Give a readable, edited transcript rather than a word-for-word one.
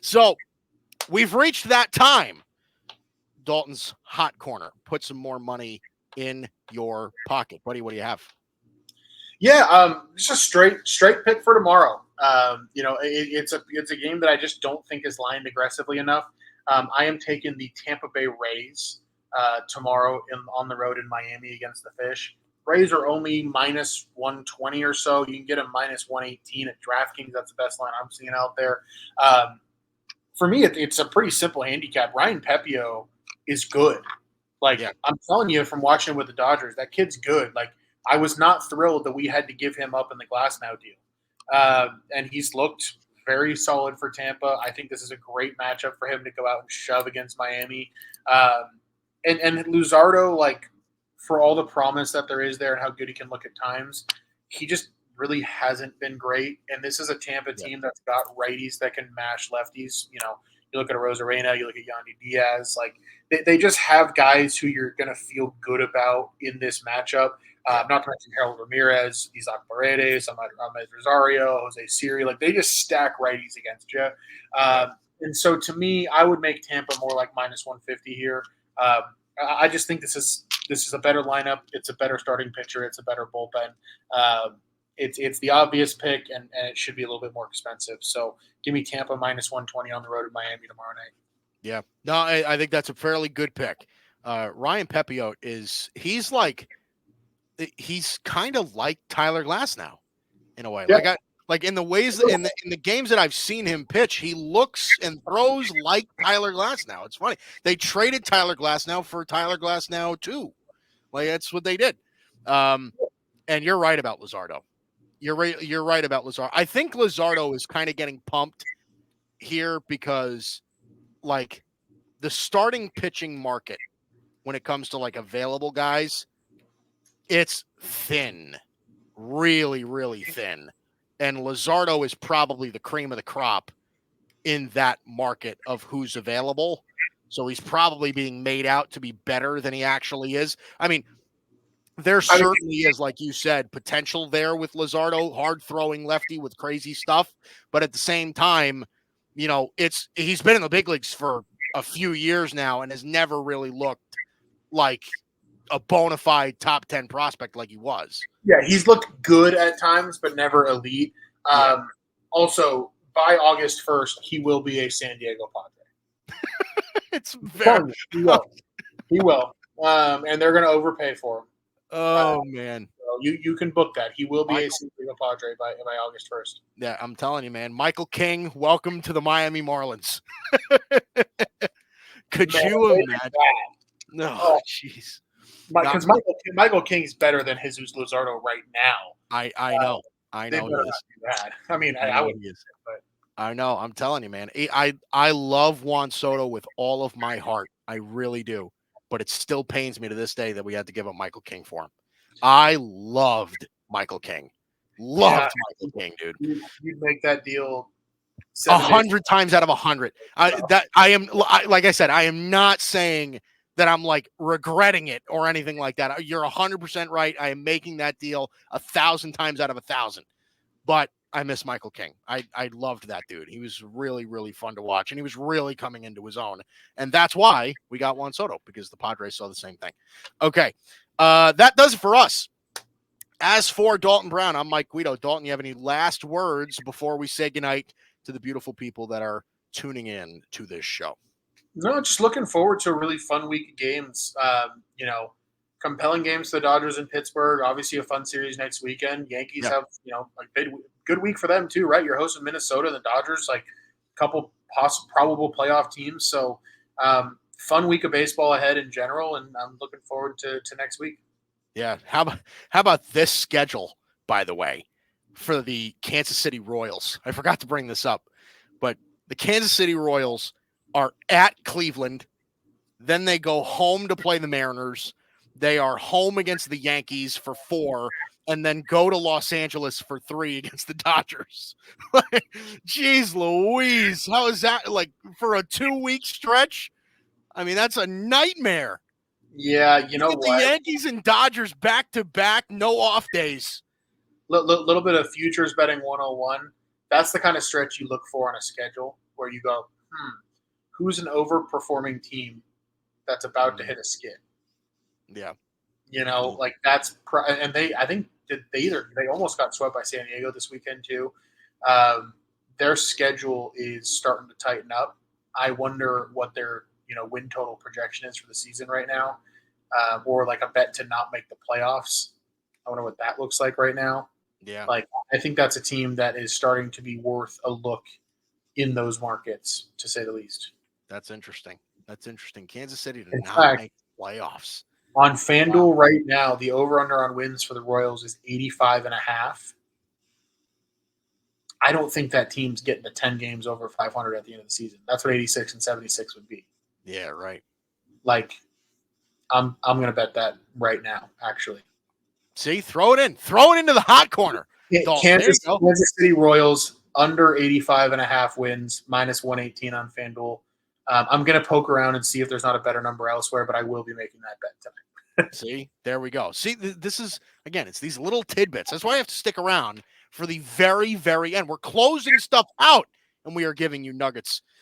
So we've reached that time. Dalton's hot corner. Put some more money in your pocket. Buddy, what do you have? Yeah, just a straight pick for tomorrow. It's a game that I just don't think is lined aggressively enough. I am taking the Tampa Bay Rays tomorrow on the road in Miami against the Fish. Rays are only minus 120 or so. You can get them minus 118 at DraftKings. That's the best line I'm seeing out there. For me, it's a pretty simple handicap. Ryan Pepiot is good. I'm telling you from watching him with the Dodgers, that kid's good. I was not thrilled that we had to give him up in the Glasnow deal. And he's looked very solid for Tampa. I think this is a great matchup for him to go out and shove against Miami. And Luzardo, for all the promise that there is there and how good he can look at times, he just really hasn't been great. And this is a Tampa team that's got righties that can mash lefties. You look at a Rosarena, you look at Yandy Diaz. They just have guys who you're going to feel good about in this matchup. Not to mention Harold Ramirez, Isaac Paredes, Ahmed Rosario, Jose Siri. They just stack righties against you. And so to me, I would make Tampa more like minus 150 here. I just think this is a better lineup. It's a better starting pitcher. It's a better bullpen. It's the obvious pick, and it should be a little bit more expensive. So give me Tampa minus 120 on the road in Miami tomorrow night. Yeah. No, I think that's a fairly good pick. Ryan Pepiot he's kind of like Tyler Glasnow in a way. Yeah. In the ways in the games that I've seen him pitch, he looks and throws like Tyler Glasnow. It's funny. They traded Tyler Glasnow for Tyler Glasnow too. That's what they did. And you're right about Luzardo. You're right about Luzardo. I think Luzardo is kind of getting pumped here because the starting pitching market when it comes to available guys, it's thin, really, really thin. And Luzardo is probably the cream of the crop in that market of who's available. So he's probably being made out to be better than he actually is. I mean, there certainly is, like you said, potential there with Luzardo, hard-throwing lefty with crazy stuff. But at the same time, he's been in the big leagues for a few years now and has never really looked like a bona fide top 10 prospect like he was. Yeah, he's looked good at times, but never elite. Also, by August 1st, he will be a San Diego Padre. It's very He will. And they're going to overpay for him. Oh, man. So you can book that. He will be a San Diego Padre by August 1st. Yeah, I'm telling you, man. Michael King, welcome to the Miami Marlins. Could you imagine? No, jeez. Because Michael King's better than Jesus Luzardo right now. I know. I know. I mean, I would use it, but I know. I'm telling you, man. I love Juan Soto with all of my heart. I really do. But it still pains me to this day that we had to give up Michael King for him. I loved Michael King. Michael King, dude. You'd make that deal 100 times out of 100. Like I said, I am not saying that I'm regretting it or anything like that. You're 100% right. I am making that deal 1,000 times out of 1,000. But I miss Michael King. I loved that dude. He was really, really fun to watch, and he was really coming into his own. And that's why we got Juan Soto, because the Padres saw the same thing. Okay, that does it for us. As for Dalton Brown, I'm Mike Guido. Dalton, you have any last words before we say goodnight to the beautiful people that are tuning in to this show? No, just looking forward to a really fun week of games. Compelling games to the Dodgers in Pittsburgh. Obviously, a fun series next weekend. Yankees have a good week for them too, right? You're hosting Minnesota, the Dodgers, a couple probable playoff teams. So, fun week of baseball ahead in general, and I'm looking forward to next week. Yeah. How about this schedule, by the way, for the Kansas City Royals? I forgot to bring this up, but the Kansas City Royals are at Cleveland. Then they go home to play the Mariners. They are home against the Yankees for 4, and then go to Los Angeles for 3 against the Dodgers. Jeez Louise. How is that for a 2-week stretch? I mean, that's a nightmare. Yeah, you know what? The Yankees and Dodgers back-to-back, no off days. Little bit of futures betting 101. That's the kind of stretch you look for on a schedule where you go, who's an overperforming team that's about to hit a skid? Yeah. Like that's and I think they almost got swept by San Diego this weekend too. Their schedule is starting to tighten up. I wonder what their win total projection is for the season right now, or like a bet to not make the playoffs. I wonder what that looks like right now. Yeah. Like I think that's a team that is starting to be worth a look in those markets, to say the least. That's interesting. Kansas City to In not fact, make playoffs. on FanDuel right now, the over-under on wins for the Royals is 85.5. I don't think that team's getting to 10 games over 500 at the end of the season. That's what 86 and 76 would be. Yeah, right. Like, I'm going to bet that right now, actually. See, throw it into the hot corner. Kansas City Royals under 85.5 wins, minus 118 on FanDuel. I'm going to poke around and see if there's not a better number elsewhere, but I will be making that bet tonight. See, there we go. See, this is, again, it's these little tidbits. That's why I have to stick around for the very, very end. We're closing stuff out, and we are giving you nuggets